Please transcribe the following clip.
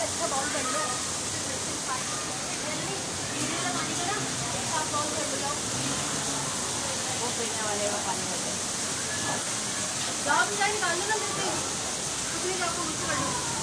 अच्छा बाउल कर लो। वो पीने वाले का पानी होता है। जाओ तो जाए निकाल लो ना मेरे से। कुछ नहीं, आपको मुझसे कर लो।